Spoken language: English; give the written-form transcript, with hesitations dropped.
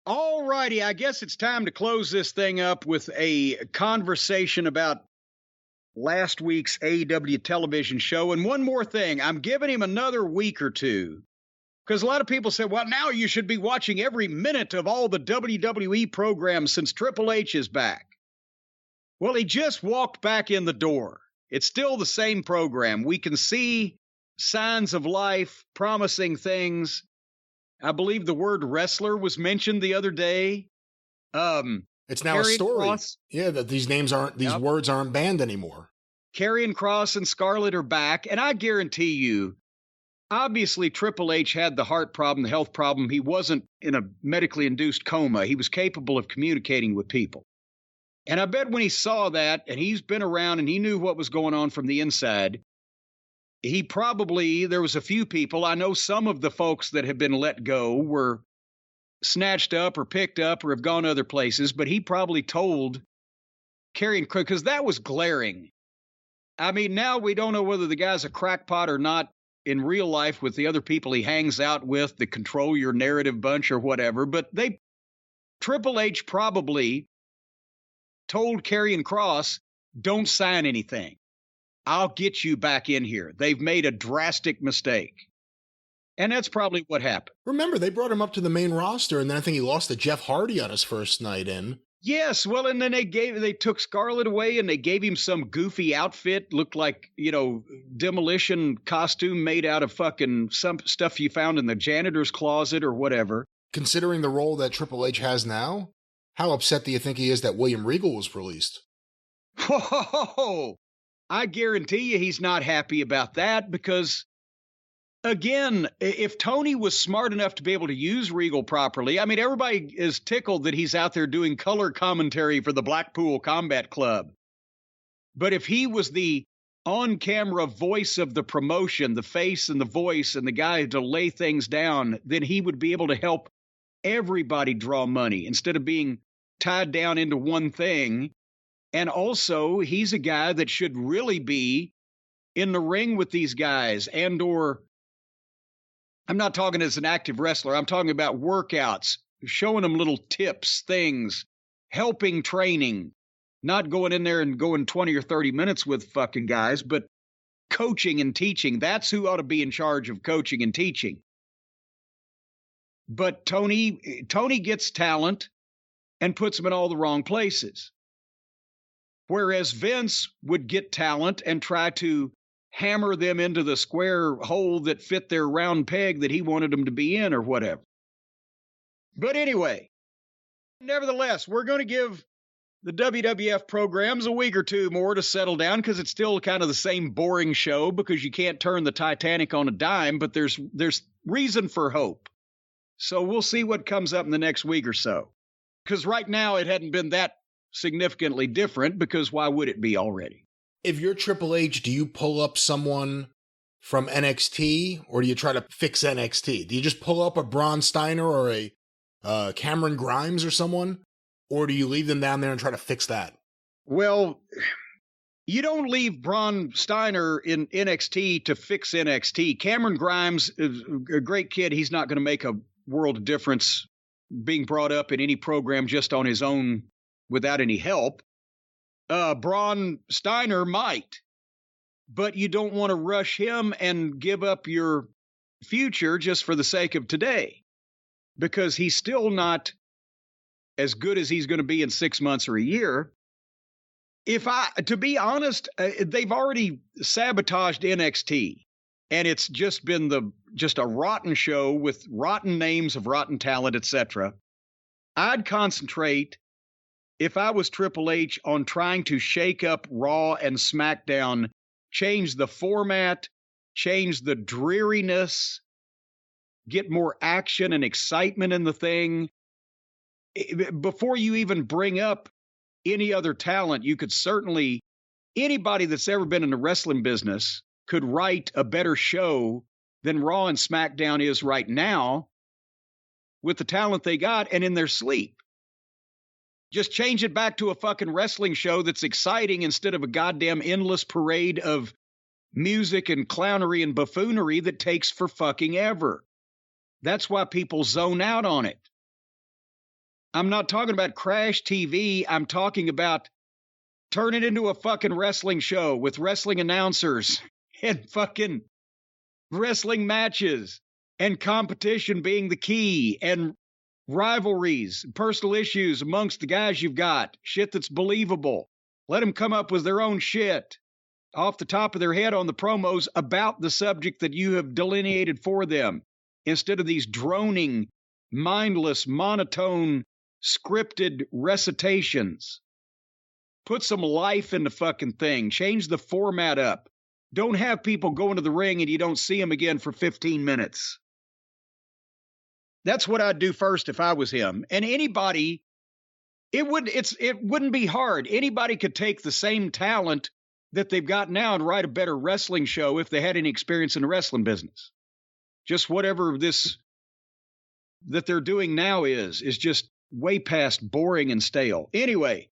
All righty, I guess it's time to close this thing up with a conversation about last week's AEW television show. And one more thing, I'm giving him another week or two because a lot of people said, well, now you should be watching every minute of all the WWE programs since Triple H is back. Well, he just walked back in the door. It's still the same program. We can see signs of life, promising things. I believe the word wrestler was mentioned the other day. It's now a story. Cross, that these words aren't banned anymore. Karrion Kross and Scarlett are back, and I guarantee you, obviously Triple H had the heart problem, the health problem. He wasn't in a medically induced coma. He was capable of communicating with people. And I bet when he saw that, and he's been around and he knew what was going on from the inside, there was a few people, I know some of the folks that have been let go were snatched up or picked up or have gone other places, but he probably told Karrion Kross, because that was glaring. I mean, now we don't know whether the guy's a crackpot or not in real life with the other people he hangs out with, the control your narrative bunch or whatever, but Triple H probably told Karrion Kross, don't sign anything. I'll get you back in here. They've made a drastic mistake. And that's probably what happened. Remember, they brought him up to the main roster, and then I think he lost to Jeff Hardy on his first night in. Yes, well, and then they took Scarlett away, and they gave him some goofy outfit, looked like, demolition costume made out of fucking some stuff you found in the janitor's closet or whatever. Considering the role that Triple H has now, how upset do you think he is that William Regal was released? Whoa! I guarantee you he's not happy about that because, again, if Tony was smart enough to be able to use Regal properly, I mean, everybody is tickled that he's out there doing color commentary for the Blackpool Combat Club. But if he was the on-camera voice of the promotion, the face and the voice and the guy to lay things down, then he would be able to help everybody draw money instead of being tied down into one thing. And also, he's a guy that should really be in the ring with these guys or I'm not talking as an active wrestler. I'm talking about workouts, showing them little tips, things, helping training, not going in there and going 20 or 30 minutes with fucking guys, but coaching and teaching. That's who ought to be in charge of coaching and teaching. But Tony gets talent and puts them in all the wrong places. Whereas Vince would get talent and try to hammer them into the square hole that fit their round peg that he wanted them to be in or whatever. But anyway, nevertheless, we're going to give the WWF programs a week or two more to settle down because it's still kind of the same boring show because you can't turn the Titanic on a dime, but there's reason for hope. So we'll see what comes up in the next week or so. Because right now it hadn't been that significantly different because why would it be already? If you're Triple H, do you pull up someone from NXT or do you try to fix NXT? Do you just pull up a Braun Steiner or a Cameron Grimes or someone? Or do you leave them down there and try to fix that? Well, you don't leave Braun Steiner in NXT to fix NXT. Cameron Grimes is a great kid. He's not going to make a world of difference being brought up in any program just on his own without any help. Braun Steiner might, but you don't want to rush him and give up your future just for the sake of today, because he's still not as good as he's going to be in 6 months or a year. To be honest, they've already sabotaged NXT, and it's just been just a rotten show with rotten names of rotten talent, etc. I'd concentrate, if I was Triple H, on trying to shake up Raw and SmackDown, change the format, change the dreariness, get more action and excitement in the thing. Before you even bring up any other talent, you could certainly, anybody that's ever been in the wrestling business could write a better show than Raw and SmackDown is right now with the talent they got and in their sleep. Just change it back to a fucking wrestling show that's exciting instead of a goddamn endless parade of music and clownery and buffoonery that takes for fucking ever. That's why people zone out on it. I'm not talking about Crash TV. I'm talking about turn it into a fucking wrestling show with wrestling announcers and fucking wrestling matches and competition being the key and rivalries, personal issues amongst the guys you've got, shit that's believable. Let them come up with their own shit off the top of their head on the promos about the subject that you have delineated for them, instead of these droning, mindless, monotone, scripted recitations. Put some life in the fucking thing. Change the format up. Don't have people go into the ring and you don't see them again for 15 minutes. That's what I'd do first if I was him. And anybody, it wouldn't be hard. Anybody could take the same talent that they've got now and write a better wrestling show if they had any experience in the wrestling business. Just whatever this that they're doing now is just way past boring and stale. Anyway,